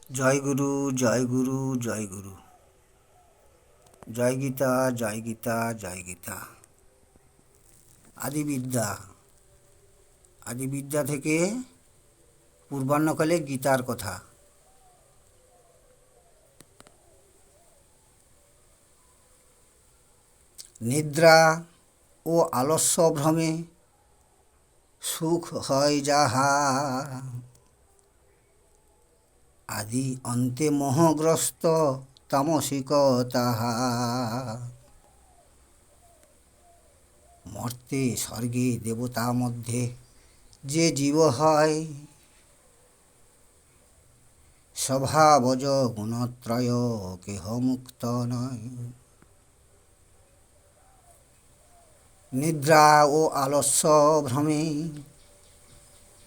জয় গুরু, জয় গুরু, জয় গুরু। জয় গীতা, জয় গীতা, জয় গীতা। আদিবিদ্যা, আদিবিদ্যা থেকে পূর্বাহ্নকালে গীতার কথা। নিদ্রা ও আলস্য ভ্রমে সুখ হয় যাহা, আদি অন্তে মোহগ্রস্ত তামসিক তাহা। মর্তে স্বর্গে দেবতা মধ্যে যে জীব হয়, স্বভাবজ গুণত্রয় কেহ মুক্ত নয়। নিদ্রা ও আলস্য ভ্রমে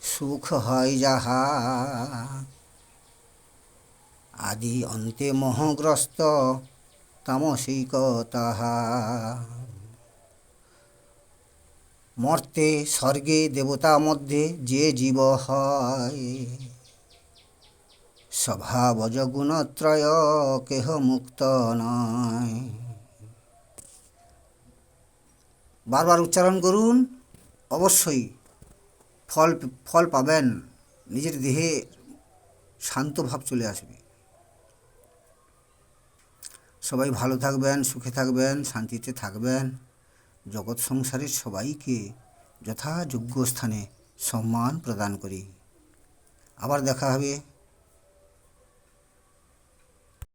সুখ হয় যাহা, আদি অন্তে মোহগ্রস্ত তামসিক তাহা। মর্তে স্বর্গে দেবতা মধ্যে যে জীব হয়, স্বভাবজ গুণত্রয় কেহ মুক্ত নয়। বারবার উচ্চারণ করুন, অবশ্যই ফল ফল পাবেন। নিজের দেহে শান্ত ভাব চলে আসবে। সবাই ভালো থাকবেন, সুখে থাকবেন, শান্তিতে থাকবেন। জগৎ সংসারের সবাইকে যথাযোগ্য স্থানে সম্মান প্রদান করি। আবার দেখা হবে।